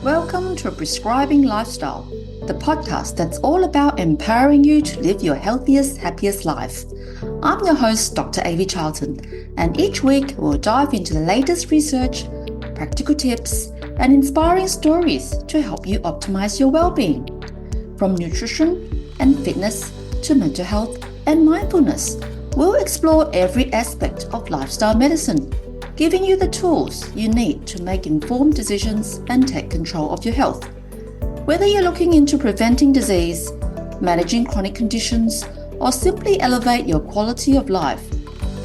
Welcome to Prescribing Lifestyle, the podcast that's all about empowering you to live your healthiest, happiest life. I'm your host, Dr. Avi Charlton, and each week we'll dive into the latest research, practical tips, and inspiring stories to help you optimize your well-being. From nutrition and fitness to mental health and mindfulness, we'll explore every aspect of lifestyle medicine, giving you the tools you need to make informed decisions and take control of your health. Whether you're looking into preventing disease, managing chronic conditions, or simply elevate your quality of life,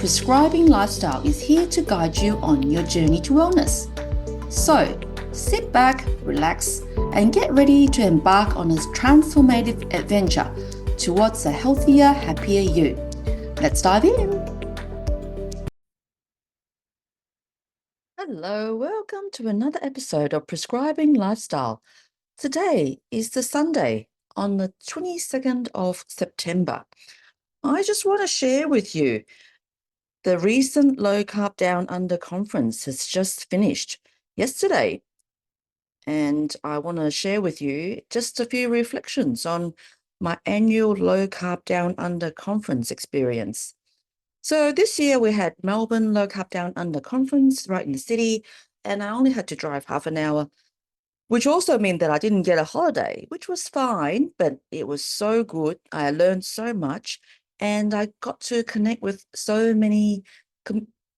Prescribing Lifestyle is here to guide you on your journey to wellness. So, sit back, relax, and get ready to embark on this transformative adventure towards a healthier, happier you. Let's dive in. Hello, welcome to another episode of Prescribing Lifestyle. Today is the Sunday on the 22nd of September. I just want to share with you the recent Low Carb Down Under conference has just finished yesterday. And I want to share with you just a few reflections on my annual Low Carb Down Under conference experience. So this year we had Melbourne Low Carb Down Under conference right in the city, and I only had to drive half an hour, which also meant that I didn't get a holiday, which was fine, but it was so good. I learned so much, and I got to connect with so many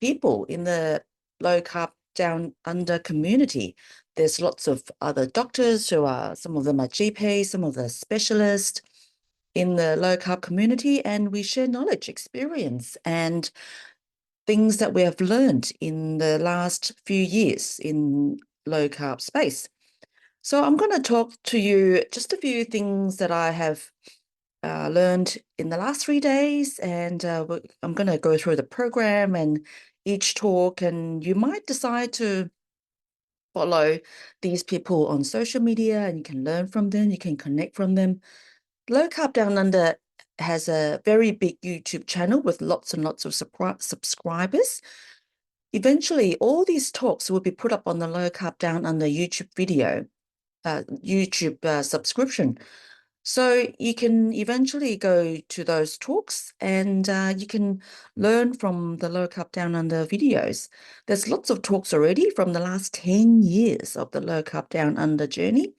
people in the Low Carb Down Under community. There's lots of other doctors some of them are GPs, some of the specialists in the low carb community, and we share knowledge, experience, and things that we have learned in the last few years in low carb space. So I'm going to talk to you just a few things that I have learned in the last 3 days, and I'm going to go through the program and each talk, and you might decide to follow these people on social media, and you can learn from them, you can connect from them. Low Carb Down Under has a very big YouTube channel with lots and lots of subscribers. Eventually, all these talks will be put up on the Low Carb Down Under YouTube subscription. So you can eventually go to those talks, and you can learn from the Low Carb Down Under videos. There's lots of talks already from the last 10 years of the Low Carb Down Under journey.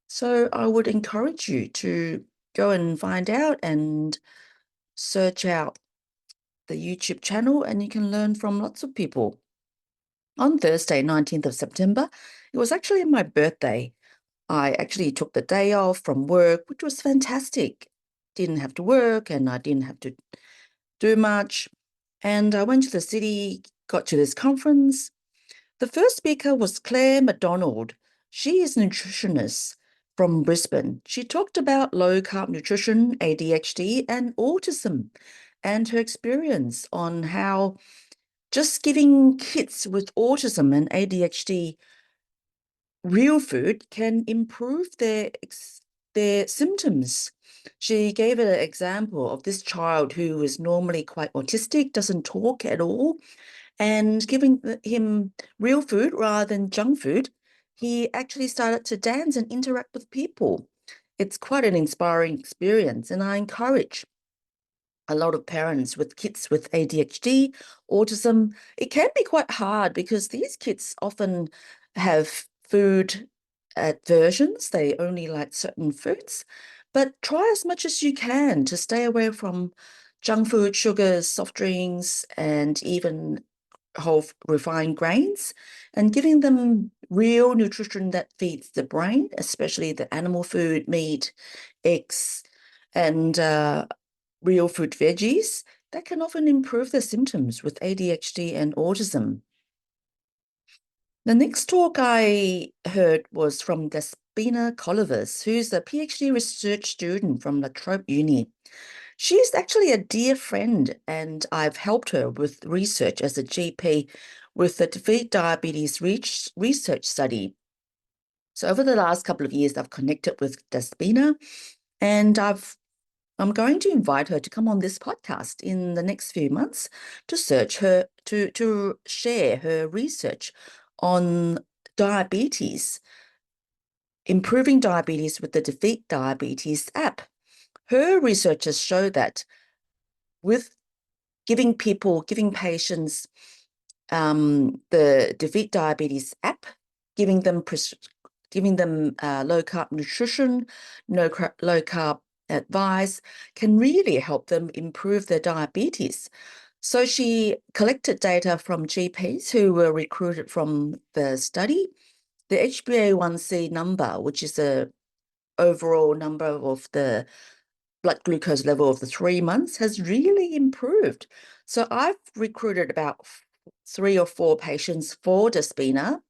So I would encourage you to go and find out and search out the YouTube channel, and you can learn from lots of people. On Thursday, 19th of September, it was actually my birthday. I actually took the day off from work, which was fantastic. Didn't have to work, and I didn't have to do much. And I went to the city, got to this conference. The first speaker was McDonnell. She is a nutritionist from Brisbane. She talked about low carb nutrition, ADHD, and autism, and her experience on how just giving kids with autism and ADHD real food can improve their symptoms. She gave an example of this child who is normally quite autistic, doesn't talk at all, and giving him real food rather than junk food, he actually started to dance and interact with people. It's quite an inspiring experience, and I encourage a lot of parents with kids with ADHD, autism. It can be quite hard because these kids often have food aversions. They only like certain foods, but try as much as you can to stay away from junk food, sugars, soft drinks, and even whole refined grains, and giving them real nutrition that feeds the brain, especially the animal food, meat, eggs, and real fruit veggies, that can often improve the symptoms with ADHD and autism. The next talk I heard was from Despina Kolivas, who's a PhD research student from the Trobe Uni. She's actually a dear friend, and I've helped her with research as a GP with the Defeat Diabetes research study. So over the last couple of years, I've connected with Despina, and I'm going to invite her to come on this podcast in the next few months to share her research on diabetes improving diabetes with the Defeat Diabetes app. Her researchers show that with giving patients the Defeat Diabetes app, giving them low carb nutrition, low carb advice, can really help them improve their diabetes. So she collected data from GPs who were recruited from the study. The HbA1c number, which is the overall number of the blood glucose level of the 3 months, has really improved. So I've recruited about 3 or 4 patients for Despina.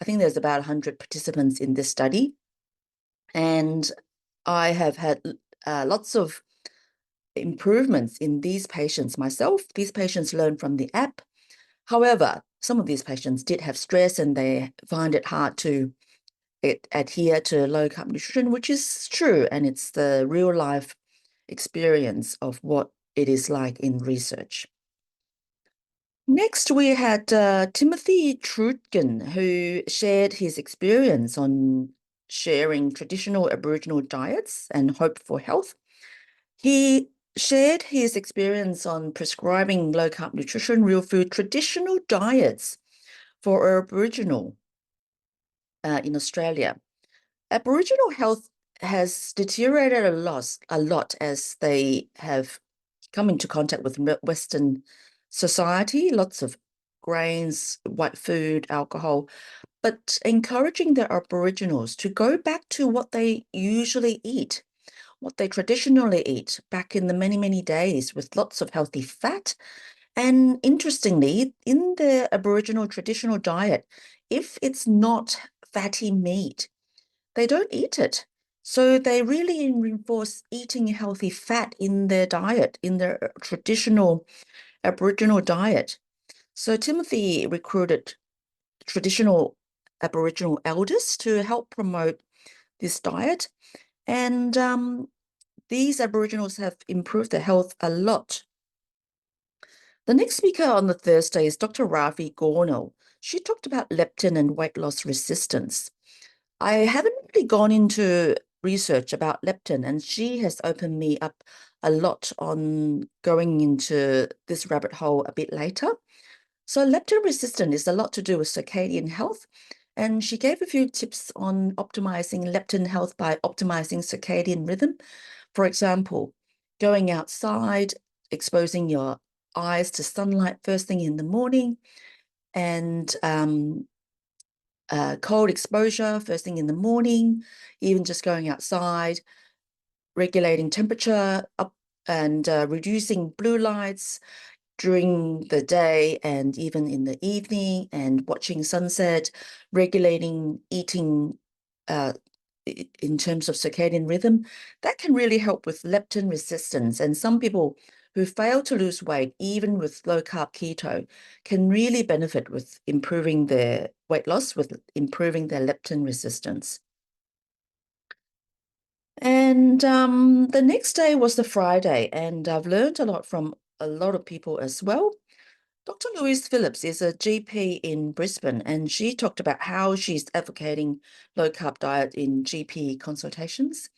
I think there's about 100 participants in this study. And I have had lots of improvements in these patients myself. These patients learn from the app. However, some of these patients did have stress and they find it hard to adhere to low carb nutrition, which is true. And it's the real life experience of what it is like in research. Next, we had Timothy Trudgen, who shared his experience on sharing traditional Aboriginal diets and hope for health. He shared his experience on prescribing low-carb nutrition, real food, traditional diets for Aboriginal in Australia. Aboriginal health has deteriorated a lot as they have come into contact with Western society, lots of grains, white food, alcohol, but encouraging the Aboriginals to go back to what they usually eat, what they traditionally eat back in the many, many days with lots of healthy fat. And interestingly, in the Aboriginal traditional diet, if it's not fatty meat, they don't eat it. So they really reinforce eating healthy fat in their diet, in their traditional Aboriginal diet. So Timothy recruited traditional Aboriginal elders to help promote this diet. And these Aboriginals have improved their health a lot. The next speaker on the Thursday is Dr. Ravi Gornal. She talked about leptin and weight loss resistance. I haven't really gone into research about leptin, and she has opened me up a lot on going into this rabbit hole a bit later. So leptin resistance is a lot to do with circadian health, and she gave a few tips on optimizing leptin health by optimizing circadian rhythm. For example, going outside, exposing your eyes to sunlight first thing in the morning, and cold exposure first thing in the morning, even just going outside, regulating temperature up and reducing blue lights during the day and even in the evening, and watching sunset, regulating eating in terms of circadian rhythm. That can really help with leptin resistance. And some people who fail to lose weight, even with low carb keto, can really benefit with improving their weight loss, with improving their leptin resistance. And the next day was the Friday, and I've learned a lot from a lot of people as well. Dr. Louise Phillips is a GP in Brisbane, and she talked about how she's advocating low carb diet in GP consultations.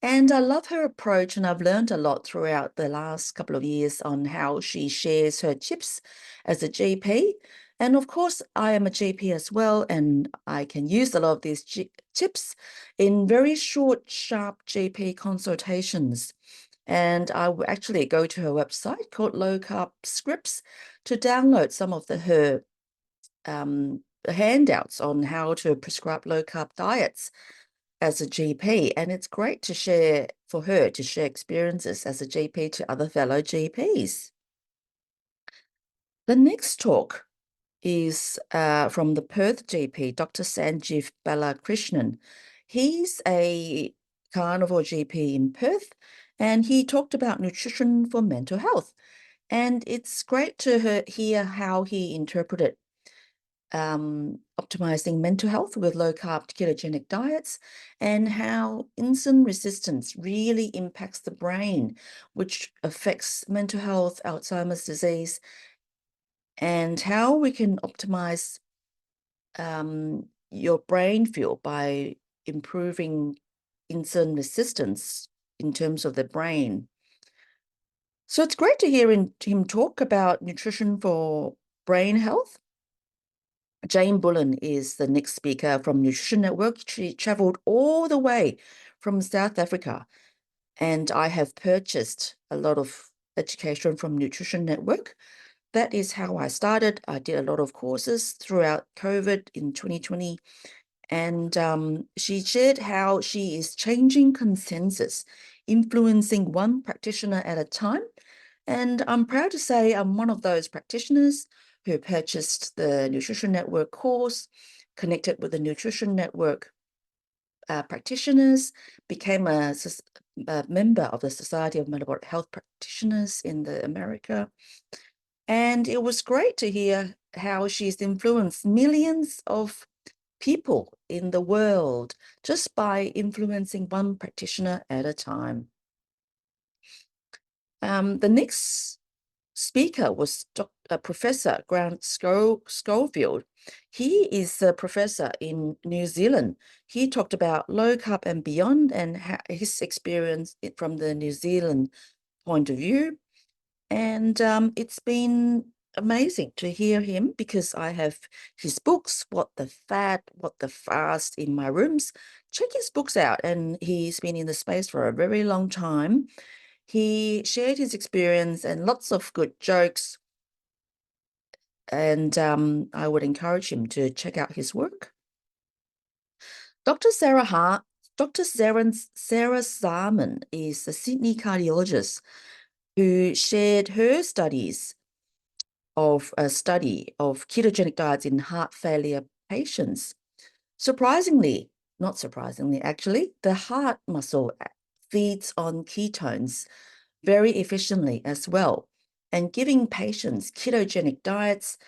And I love her approach, and I've learned a lot throughout the last couple of years on how she shares her tips as a GP. And of course, I am a GP as well, and I can use a lot of these tips in very short, sharp GP consultations. And I will actually go to her website called Low Carb Scripts to download some of her handouts on how to prescribe low carb diets as a GP. And it's great to share, for her to share experiences as a GP to other fellow GPs. The next talk is from the Perth GP, Dr. Sanjeev Balakrishnan. He's a carnivore GP in Perth, and he talked about nutrition for mental health. And it's great to hear how he interpreted optimizing mental health with low-carb ketogenic diets, and how insulin resistance really impacts the brain, which affects mental health, Alzheimer's disease, and how we can optimize your brain fuel by improving insulin resistance in terms of the brain. So it's great to hear him talk about nutrition for brain health. Jane Bullen is the next speaker from Nutrition Network. She traveled all the way from South Africa, and I have purchased a lot of education from Nutrition Network. That is how I started. I did a lot of courses throughout COVID in 2020, and she shared how she is changing consensus, influencing one practitioner at a time. And I'm proud to say I'm one of those practitioners who purchased the Nutrition Network course, connected with the Nutrition Network practitioners, became a member of the Society of Metabolic Health Practitioners in America. And it was great to hear how she's influenced millions of people in the world just by influencing one practitioner at a time. The next speaker was Professor Grant Schofield. He is a professor in New Zealand. He talked about low carb and beyond and his experience from the New Zealand point of view. And it's been amazing to hear him because I have his books, What the Fat, What the Fast, in my rooms. Check his books out. And he's been in the space for a very long time. He shared his experience and lots of good jokes. And I would encourage him to check out his work. Dr. Sarah Sarman is a Sydney cardiologist who shared her studies of a study of ketogenic diets in heart failure patients. Surprisingly, not surprisingly, actually, the heart muscle feeds on ketones very efficiently as well. And giving patients ketogenic diets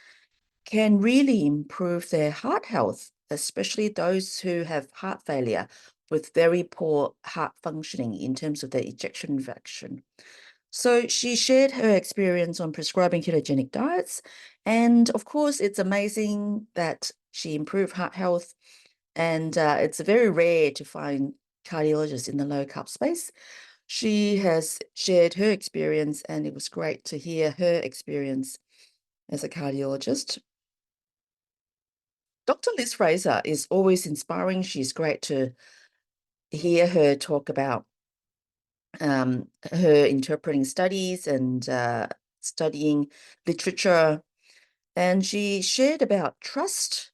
can really improve their heart health, especially those who have heart failure with very poor heart functioning in terms of their ejection fraction. So she shared her experience on prescribing ketogenic diets. And of course, it's amazing that she improved heart health. And it's very rare to find cardiologists in the low carb space. She has shared her experience, and it was great to hear her experience as a cardiologist. Dr. Liz Fraser is always inspiring. She's great to hear her talk about her interpreting studies and studying literature. And she shared about truth,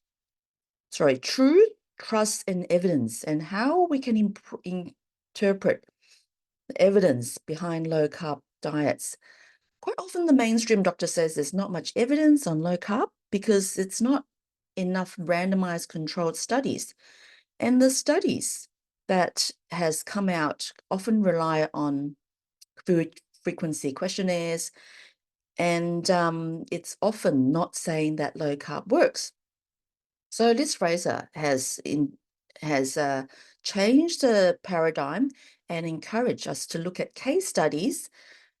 trust, and evidence, and how we can interpret the evidence behind low carb diets. Quite often the mainstream doctor says there's not much evidence on low carb because it's not enough randomized controlled studies. And the studies that has come out often rely on food frequency questionnaires, and it's often not saying that low carb works. So Liz Fraser has changed the paradigm and encouraged us to look at case studies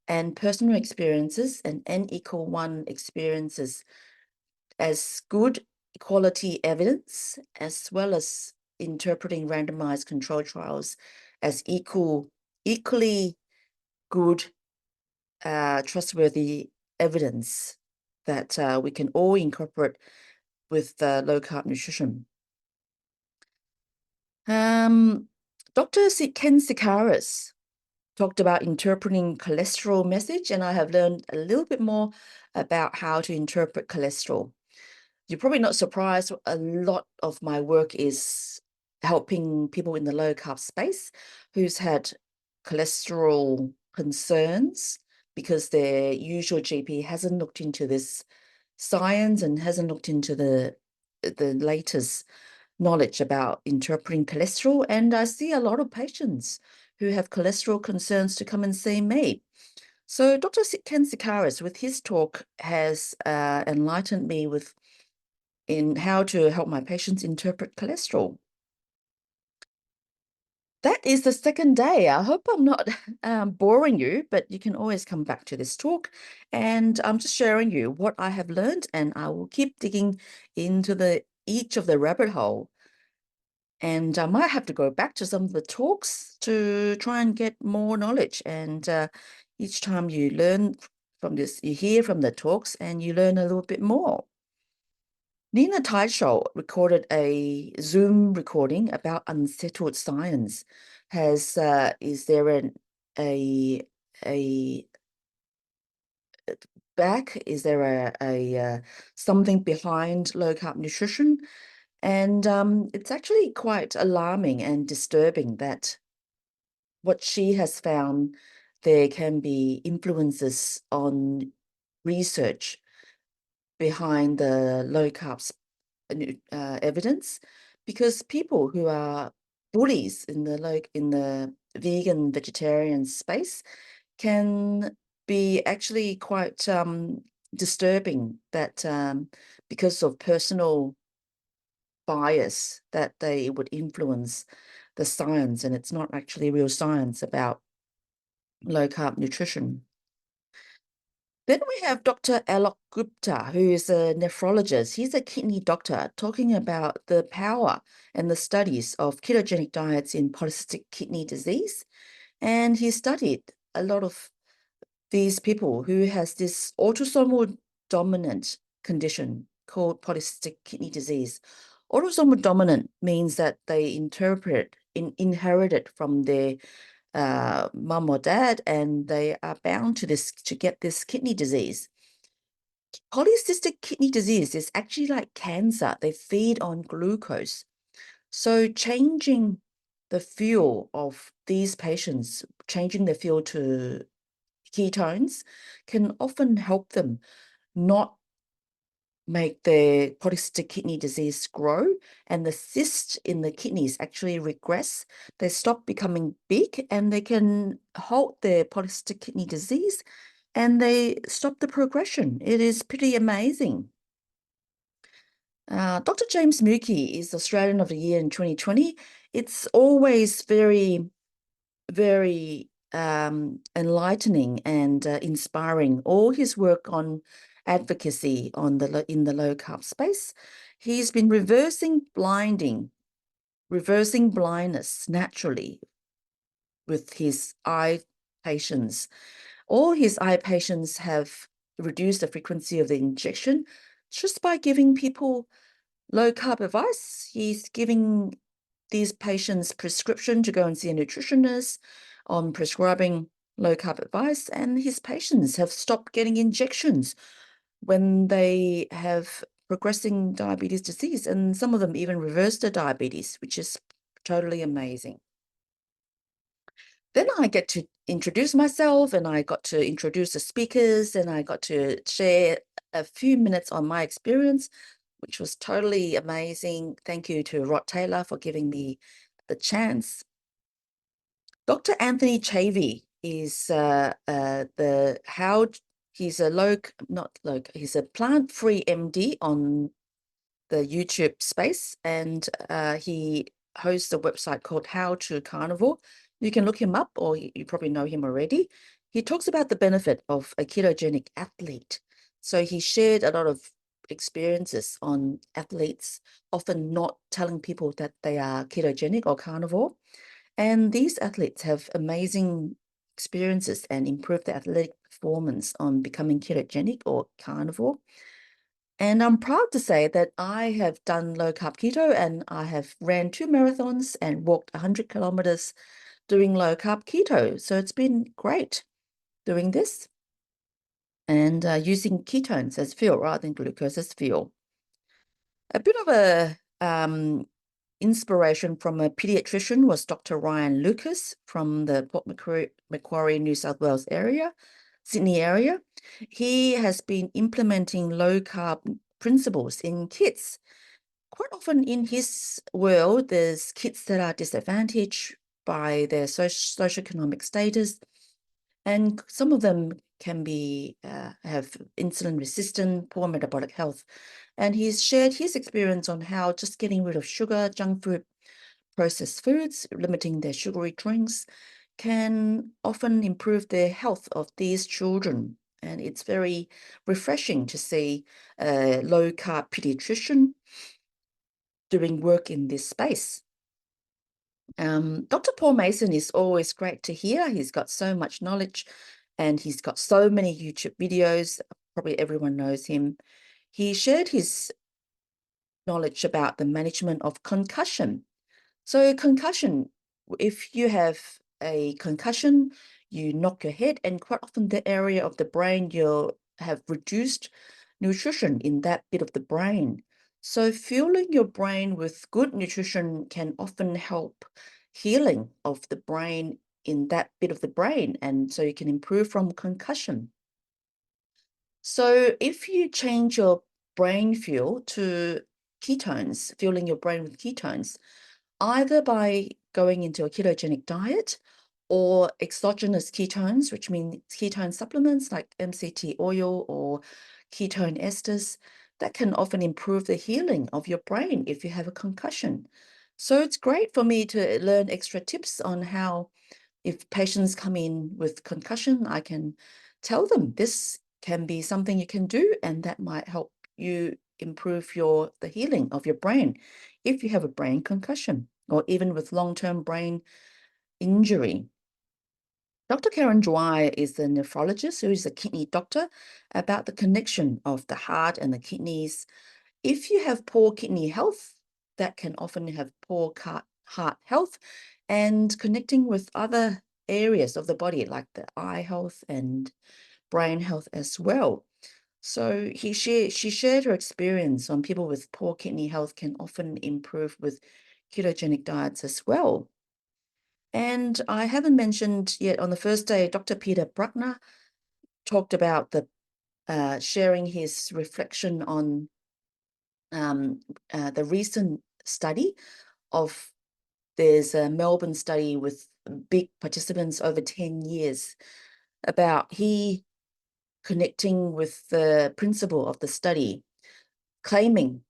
and personal experiences and N=1 experiences as good quality evidence, as well as interpreting randomized control trials as equally good, trustworthy evidence that we can all incorporate with low carb nutrition. Dr. Ken Sikaris talked about interpreting cholesterol message, and I have learned a little bit more about how to interpret cholesterol. You're probably not surprised, a lot of my work is helping people in the low carb space who's had cholesterol concerns because their usual GP hasn't looked into this science and hasn't looked into the latest knowledge about interpreting cholesterol. And I see a lot of patients who have cholesterol concerns to come and see me. So Dr. Ken Sikaris, with his talk, has enlightened me in how to help my patients interpret cholesterol. That is the second day. I hope I'm not boring you, but you can always come back to this talk. And I'm just sharing you what I have learned, and I will keep digging into each of the rabbit hole And I might have to go back to some of the talks to try and get more knowledge. And each time you learn from this, you hear from the talks and you learn a little bit more. Nina Teicholz recorded a Zoom recording about unsettled science. Is there a back? Is there a something behind low carb nutrition? And it's actually quite alarming and disturbing that what she has found, there can be influences on research behind the low carbs evidence, because people who are bullies in the vegan vegetarian space can be actually quite disturbing, that because of personal bias, that they would influence the science, and it's not actually real science about low carb nutrition. Then we have Dr. Alok Gupta, who is a nephrologist. He's a kidney doctor, talking about the power and the studies of ketogenic diets in polycystic kidney disease. And he studied a lot of these people who has this autosomal dominant condition called polycystic kidney disease. Autosomal dominant means that they inherited from their mum or dad, and they are bound to get this kidney disease. Polycystic kidney disease is actually like cancer. They feed on glucose. So changing the fuel of these patients, changing the fuel to ketones, can often help them not make their polycystic kidney disease grow, and the cysts in the kidneys actually regress. They stop becoming big, and they can halt their polycystic kidney disease, and they stop the progression. It is pretty amazing. Dr. James Mookie is Australian of the Year in 2020. It's always very, very enlightening and inspiring. All his work on advocacy in the low carb space. He's been reversing blindness naturally with his eye patients. All his eye patients have reduced the frequency of the injection just by giving people low carb advice. He's giving these patients prescription to go and see a nutritionist on prescribing low carb advice, and his patients have stopped getting injections when they have progressing diabetes disease, and some of them even reverse the diabetes, which is totally amazing. Then I get to introduce myself, and I got to introduce the speakers, and I got to share a few minutes on my experience, which was totally amazing. Thank you to Rod Taylor for giving me the chance. Dr. Anthony Chavey is he's a plant-free MD on the YouTube space, and he hosts a website called How to Carnivore. You can look him up, or you probably know him already. He talks about the benefit of a ketogenic athlete. So he shared a lot of experiences on athletes, often not telling people that they are ketogenic or carnivore. And these athletes have amazing experiences and improve their athletic performance on becoming ketogenic or carnivore. And I'm proud to say that I have done low carb keto, and I have ran 2 marathons and walked 100 kilometers doing low carb keto. So it's been great doing this and using ketones as fuel rather than glucose as fuel. A bit of a inspiration from a pediatrician was Dr. Ryan Lucas from the Port Macquarie, New South Wales area, Sydney area. He has been implementing low carb principles in kids. Quite often in his world, there's kids that are disadvantaged by their socioeconomic status, and some of them can be have insulin resistant, poor metabolic health. And he's shared his experience on how just getting rid of sugar, junk food, processed foods, limiting their sugary drinks, can often improve the health of these children. And it's very refreshing to see a low carb pediatrician doing work in this space. Dr. Paul Mason is always great to hear. He's got so much knowledge and he's got so many YouTube videos. Probably everyone knows him. He shared his knowledge about the management of concussion. So concussion, if you have a concussion, you knock your head, and quite often the area of the brain you'll have reduced nutrition in that bit of the brain. So fueling your brain with good nutrition can often help healing of the brain in that bit of the brain, and so you can improve from concussion. So if you change your brain fuel to ketones, fueling your brain with ketones, either by going into a ketogenic diet or exogenous ketones, which means ketone supplements like MCT oil or ketone esters, that can often improve the healing of your brain if you have a concussion. So it's great for me to learn extra tips on how, if patients come in with concussion, I can tell them this can be something you can do, and that might help you improve the healing of your brain if you have a brain concussion or even with long-term brain injury. Dr. Karen Dwyer is the nephrologist who is a kidney doctor about the connection of the heart and the kidneys. If you have poor kidney health, that can often have poor heart health, and connecting with other areas of the body like the eye health and brain health as well. So she shared her experience on people with poor kidney health can often improve with ketogenic diets as well. And I haven't mentioned yet, on the first day, Dr. Peter Bruckner talked about the sharing his reflection on the recent study of, there's a Melbourne study with big participants over 10 years about he connecting with the principal of the study, claiming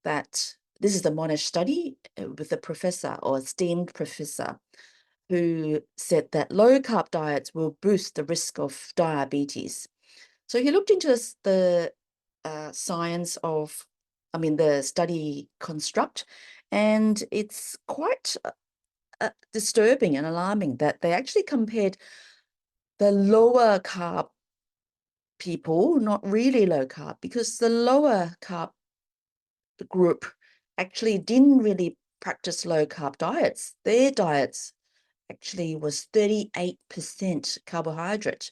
that this is the Monash study with a professor or esteemed professor who said that low carb diets will boost the risk of diabetes. So he looked into the science of, the study construct, and it's quite disturbing and alarming that they actually compared the lower carb people, not really low carb, because the lower carb group actually didn't really practice low carb diets. Their diets actually was 38% carbohydrate.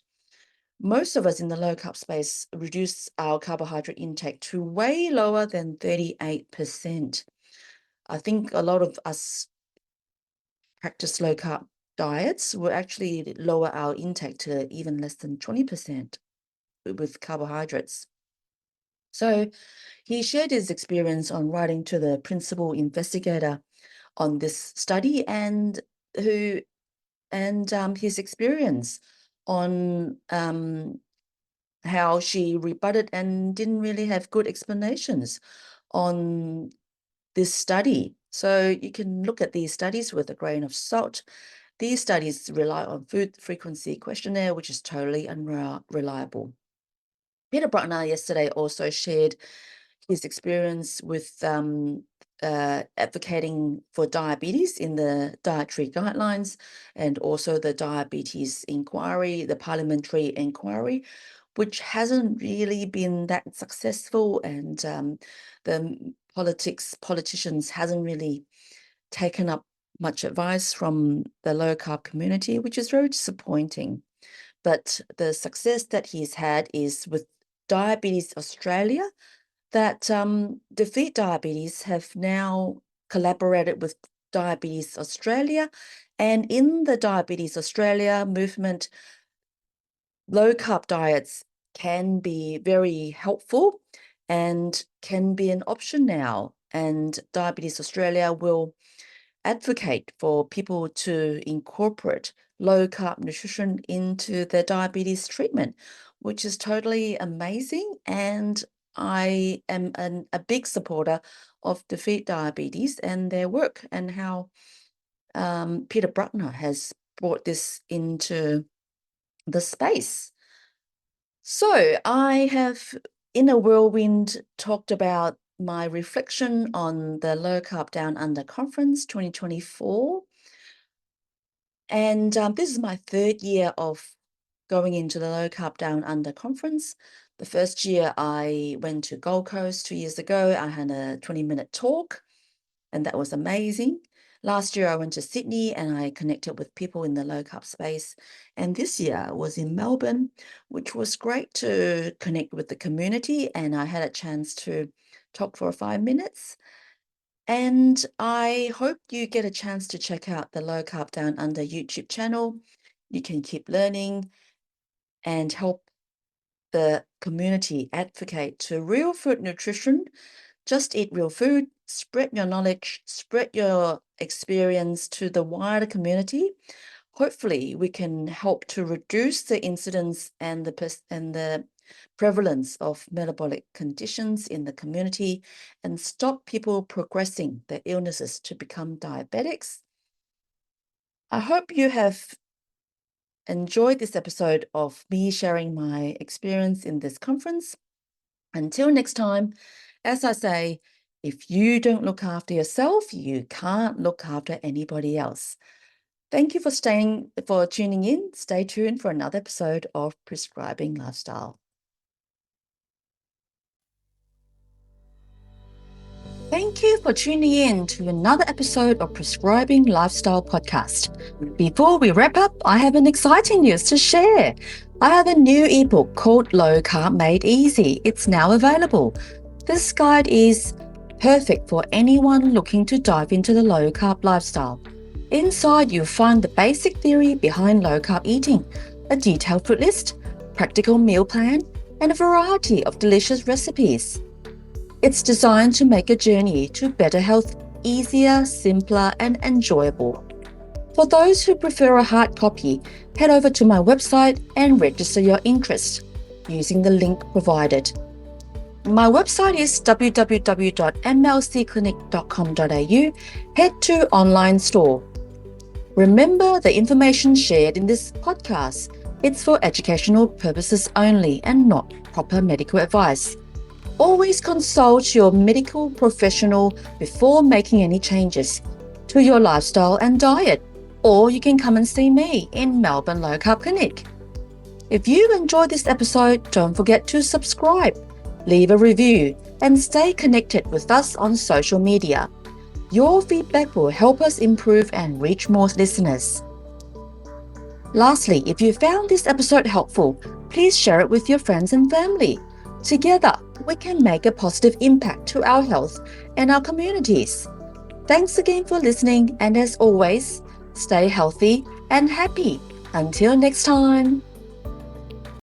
Most of us in the low carb space reduce our carbohydrate intake to way lower than 38%. I think a lot of us practice low carb diets will actually lower our intake to even less than 20% with carbohydrates. So he shared his experience on writing to the principal investigator on this study and his experience on how she rebutted and didn't really have good explanations on this study. So you can look at these studies with a grain of salt. These studies rely on food frequency questionnaire, which is totally unreliable. Peter Bruckner yesterday also shared his experience with advocating for diabetes in the dietary guidelines and also the diabetes inquiry, the parliamentary inquiry, which hasn't really been that successful, and the politicians hasn't really taken up much advice from the low carb community, which is very disappointing. But the success that he's had is with Diabetes Australia, that Defeat Diabetes have now collaborated with Diabetes Australia. And in the Diabetes Australia movement, low carb diets can be very helpful and can be an option now. And Diabetes Australia will advocate for people to incorporate low carb nutrition into their diabetes treatment, which is totally amazing. And I am a big supporter of Defeat Diabetes and their work, and how Peter Bruckner has brought this into the space. So I have, in a whirlwind, talked about my reflection on the Low Carb Down Under Conference 2024. And this is my third year of going into the Low Carb Down Under conference. The first year I went to Gold Coast 2 years ago. I had a 20-minute talk, and that was amazing. Last year I went to Sydney and I connected with people in the low carb space. And this year I was in Melbourne, which was great to connect with the community. And I had a chance to talk for 5 minutes. And I hope you get a chance to check out the Low Carb Down Under YouTube channel. You can keep learning and help the community advocate to real food nutrition. Just eat real food, spread your knowledge, spread your experience to the wider community. Hopefully, we can help to reduce the incidence and the prevalence of metabolic conditions in the community and stop people progressing their illnesses to become diabetics. I hope you have enjoyed this episode of me sharing my experience in this conference. Until next time, as I say, if you don't look after yourself, you can't look after anybody else. Thank you for tuning in. Stay tuned for another episode of Prescribing Lifestyle. Thank you for tuning in to another episode of Prescribing Lifestyle podcast. Before we wrap up, I have an exciting news to share. I have a new ebook called Low Carb Made Easy. It's now available. This guide is perfect for anyone looking to dive into the low carb lifestyle. Inside, you'll find the basic theory behind low carb eating, a detailed food list, practical meal plan, and a variety of delicious recipes. It's designed to make a journey to better health easier, simpler, and enjoyable. For those who prefer a hard copy, head over to my website and register your interest using the link provided. My website is www.mlcclinic.com.au. Head to online store. Remember, the information shared in this podcast, it's for educational purposes only and not proper medical advice. Always consult your medical professional before making any changes to your lifestyle and diet, or you can come and see me in Melbourne Low Carb Clinic. If you enjoyed this episode, don't forget to subscribe, leave a review, and stay connected with us on social media. Your feedback will help us improve and reach more listeners. Lastly, if you found this episode helpful, please share it with your friends and family. Together, we can make a positive impact to our health and our communities. Thanks again for listening, and as always, stay healthy and happy. Until next time.